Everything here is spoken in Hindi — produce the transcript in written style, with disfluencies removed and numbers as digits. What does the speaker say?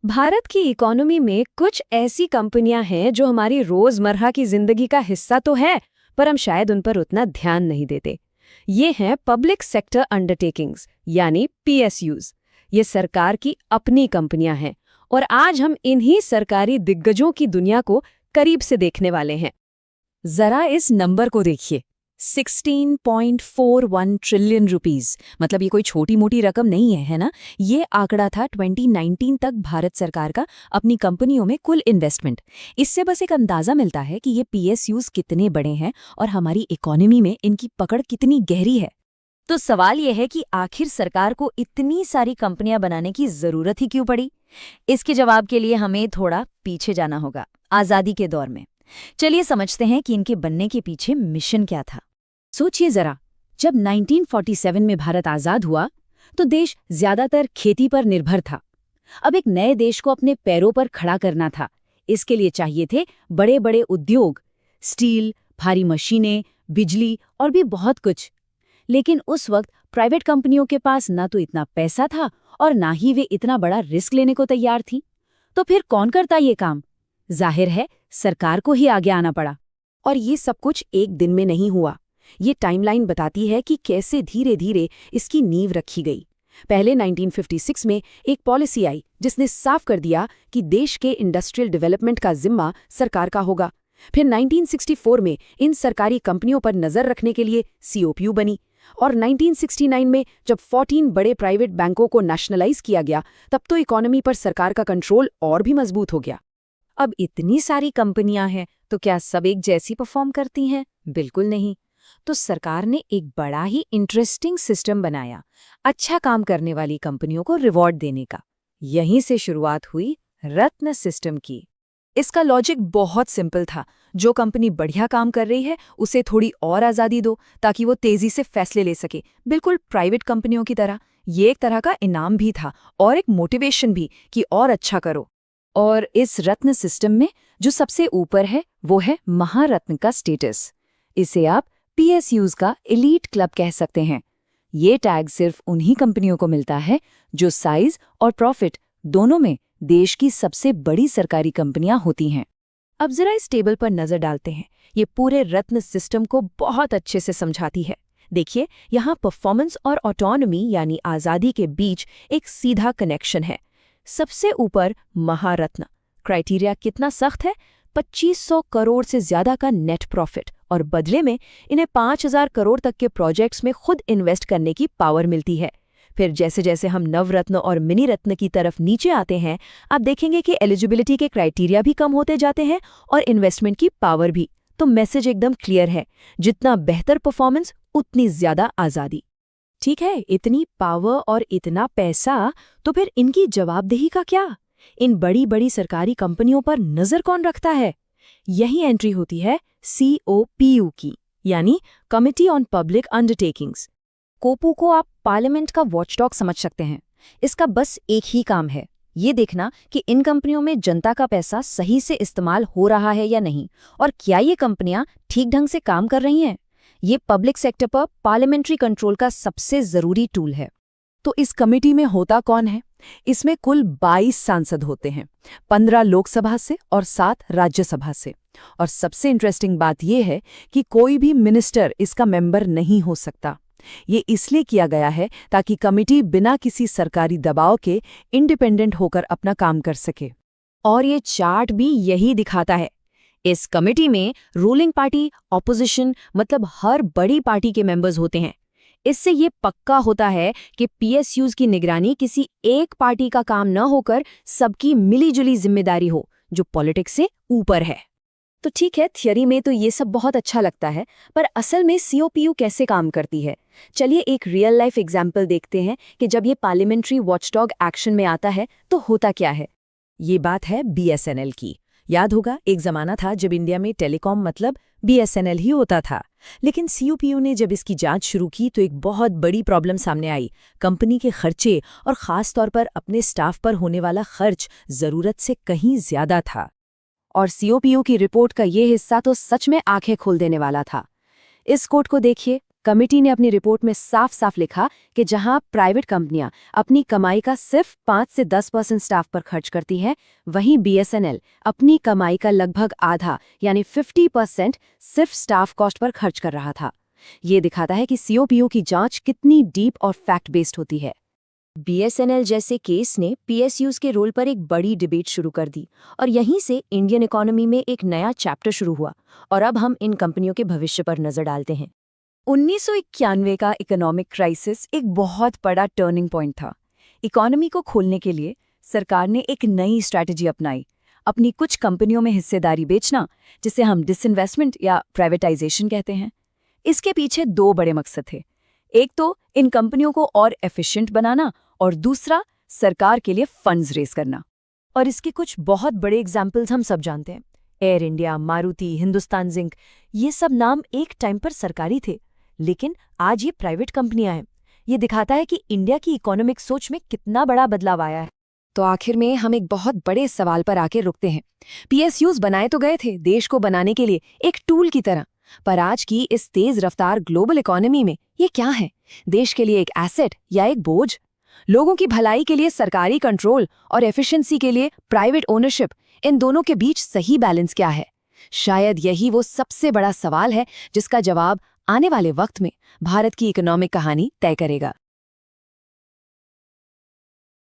भारत की इकोनॉमी में कुछ ऐसी कंपनियां हैं जो हमारी रोजमर्रा की जिंदगी का हिस्सा तो है, पर हम शायद उन पर उतना ध्यान नहीं देते। ये हैं पब्लिक सेक्टर अंडरटेकिंग्स यानी पीएसयूज। ये सरकार की अपनी कंपनियां हैं और आज हम इन्हीं सरकारी दिग्गजों की दुनिया को करीब से देखने वाले हैं। जरा इस नंबर को देखिए, 16.41 ट्रिलियन रुपीस। मतलब ये कोई छोटी मोटी रकम नहीं है ना। ये आंकड़ा था 2019 तक भारत सरकार का अपनी कंपनियों में कुल इन्वेस्टमेंट। इससे बस एक अंदाजा मिलता है कि ये पीएसयूज कितने बड़े हैं और हमारी इकोनॉमी में इनकी पकड़ कितनी गहरी है। तो सवाल यह है कि आखिर सरकार को इतनी सारी कंपनियां बनाने की जरूरत ही क्यों पड़ी? इसके जवाब के लिए हमें थोड़ा पीछे जाना होगा, आजादी के दौर में। चलिए समझते हैं कि इनके बनने के पीछे मिशन क्या था। सोचिए जरा, जब 1947 में भारत आजाद हुआ तो देश ज्यादातर खेती पर निर्भर था। अब एक नए देश को अपने पैरों पर खड़ा करना था। इसके लिए चाहिए थे बड़े बड़े उद्योग, स्टील, भारी मशीनें, बिजली और भी बहुत कुछ। लेकिन उस वक्त प्राइवेट कंपनियों के पास ना तो इतना पैसा था और ना ही वे इतना बड़ा रिस्क लेने को तैयार थी। तो फिर कौन करता ये काम? जाहिर है सरकार को ही आगे आना पड़ा। और ये सब कुछ एक दिन में नहीं हुआ। ये टाइमलाइन बताती है कि कैसे धीरे धीरे इसकी नींव रखी गई। पहले 1956 में एक पॉलिसी आई जिसने साफ कर दिया कि देश के इंडस्ट्रियल डेवलपमेंट का जिम्मा सरकार का होगा। फिर 1964 में इन सरकारी कंपनियों पर नजर रखने के लिए सीओपीयू बनी और 1969 में जब 14 बड़े प्राइवेट बैंकों को नेशनलाइज किया गया, तब तो इकोनॉमी पर सरकार का कंट्रोल और भी मजबूत हो गया। अब इतनी सारी कंपनियां हैं तो क्या सब एक जैसी परफॉर्म करती हैं? बिल्कुल नहीं। तो सरकार ने एक बड़ा ही इंटरेस्टिंग सिस्टम बनाया, अच्छा काम करने वाली कंपनियों को रिवॉर्ड देने का। यहीं से शुरुआत हुई रत्न सिस्टम की। इसका लॉजिक बहुत सिंपल था। जो कंपनी बढ़िया काम कर रही है उसे थोड़ी और आज़ादी दो ताकि वो तेजी से फैसले ले सके, बिल्कुल प्राइवेट कंपनियों की तरह। ये एक तरह का इनाम भी था और एक मोटिवेशन भी कि और अच्छा करो। और इस रत्न सिस्टम में जो सबसे ऊपर है वो है महारत्न का स्टेटस। इसे आप पीएसयूज का एलीट क्लब कह सकते हैं। ये टैग सिर्फ उन्हीं कंपनियों को मिलता है जो साइज और प्रॉफिट दोनों में देश की सबसे बड़ी सरकारी कंपनियां होती हैं। अब जरा इस टेबल पर नजर डालते हैं। ये पूरे रत्न सिस्टम को बहुत अच्छे से समझाती है। देखिए, यहाँ परफॉर्मेंस और ऑटोनॉमी यानी आज़ादी के बीच एक सीधा कनेक्शन है। सबसे ऊपर महारत्न क्राइटेरिया कितना सख्त है, 2500 करोड़ से ज्यादा का नेट प्रॉफिट और बदले में इन्हें 5000 करोड़ तक के प्रोजेक्ट्स में खुद इन्वेस्ट करने की पावर मिलती है। फिर जैसे जैसे हम नवरत्न और मिनी रत्न की तरफ नीचे आते हैं, आप देखेंगे कि एलिजिबिलिटी के क्राइटेरिया भी कम होते जाते हैं और इन्वेस्टमेंट की पावर भी। तो मैसेज एकदम क्लियर है, जितना बेहतर परफॉर्मेंस उतनी ज्यादा आज़ादी। ठीक है, इतनी पावर और इतना पैसा, तो फिर इनकी जवाबदेही का क्या? इन बड़ी बड़ी सरकारी कंपनियों पर नजर कौन रखता है? यही एंट्री होती है COPU की, यानी कमिटी ऑन पब्लिक अंडरटेकिंग्स। कोपू को आप पार्लियामेंट का वॉचडॉग समझ सकते हैं। इसका बस एक ही काम है, ये देखना कि इन कंपनियों में जनता का पैसा सही से इस्तेमाल हो रहा है या नहीं, और क्या ये कंपनियां ठीक ढंग से काम कर रही हैं। ये पब्लिक सेक्टर पर पार्लियामेंट्री कंट्रोल का सबसे जरूरी टूल है। तो इस कमेटी में होता कौन है? इसमें कुल 22 सांसद होते हैं, 15 लोकसभा से और 7 राज्यसभा से। और सबसे इंटरेस्टिंग बात यह है कि कोई भी मिनिस्टर इसका मेंबर नहीं हो सकता। ये इसलिए किया गया है ताकि कमेटी बिना किसी सरकारी दबाव के इंडिपेंडेंट होकर अपना काम कर सके। और ये चार्ट भी यही दिखाता है। इस कमेटी में रूलिंग पार्टी, ऑपोजिशन, मतलब हर बड़ी पार्टी के मेंबर्स होते हैं। इससे ये पक्का होता है कि पीएसयूज की निगरानी किसी एक पार्टी का काम न होकर सबकी मिलीजुली जिम्मेदारी हो, जो पॉलिटिक्स से ऊपर है। तो ठीक है, थियरी में तो ये सब बहुत अच्छा लगता है, पर असल में COPU कैसे काम करती है? चलिए एक रियल लाइफ एग्जाम्पल देखते हैं कि जब ये पार्लियामेंट्री वॉचडॉग एक्शन में आता है तो होता क्या है। ये बात है BSNL की। याद होगा, एक जमाना था जब इंडिया में टेलीकॉम मतलब BSNL ही होता था। लेकिन COPU ने जब इसकी जांच शुरू की तो एक बहुत बड़ी प्रॉब्लम सामने आई। कंपनी के खर्चे और खास तौर पर अपने स्टाफ पर होने वाला खर्च जरूरत से कहीं ज्यादा था। और COPU की रिपोर्ट का ये हिस्सा तो सच में आंखें खोल देने वाला था। इस कोड को देखिए, कमेटी ने अपनी रिपोर्ट में साफ साफ लिखा कि जहां प्राइवेट कंपनियां अपनी कमाई का सिर्फ 5 से 10% स्टाफ पर खर्च करती है, वहीं बीएसएनएल अपनी कमाई का लगभग आधा यानी 50% सिर्फ स्टाफ कॉस्ट पर खर्च कर रहा था। ये दिखाता है कि सीओपीओ की जांच कितनी डीप और फैक्ट बेस्ड होती है। बीएसएनएल जैसे केस ने पीएसयूज के रोल पर एक बड़ी डिबेट शुरू कर दी और यहीं से इंडियन इकोनॉमी में एक नया चैप्टर शुरू हुआ। और अब हम इन कंपनियों के भविष्य पर नजर डालते हैं। 1991 का इकोनॉमिक क्राइसिस एक बहुत बड़ा टर्निंग पॉइंट था। इकोनॉमी को खोलने के लिए सरकार ने एक नई स्ट्रैटेजी अपनाई, अपनी कुछ कंपनियों में हिस्सेदारी बेचना, जिसे हम डिसइन्वेस्टमेंट या प्राइवेटाइजेशन कहते हैं। इसके पीछे दो बड़े मकसद थे। एक तो इन कंपनियों को और एफिशिएंट बनाना और दूसरा सरकार के लिए फंड्स रेज करना। और इसके कुछ बहुत बड़े एग्जाम्पल्स हम सब जानते हैं। Air India, Maruti, Hindustan zinc, ये सब नाम एक टाइम पर सरकारी थे, लेकिन आज ये प्राइवेट कंपनियां हैं। ये दिखाता है कि इंडिया की इकोनॉमिक सोच में कितना बड़ा बदलाव आया है। तो आखिर में हम एक बहुत बड़े सवाल पर आके रुकते हैं। पीएसयूज बनाए तो गए थे देश को बनाने के लिए एक टूल की तरह, पर आज की इस तेज रफ्तार ग्लोबल इकोनॉमी में ये क्या है? देश के लिए एक एसेट या एक बोझ? लोगों की भलाई के लिए सरकारी कंट्रोल और एफिशिएंसी के लिए प्राइवेट ओनरशिप, इन दोनों के बीच सही बैलेंस क्या है? शायद यही वो सबसे बड़ा सवाल है जिसका जवाब आने वाले वक्त में भारत की इकोनॉमिक कहानी तय करेगा।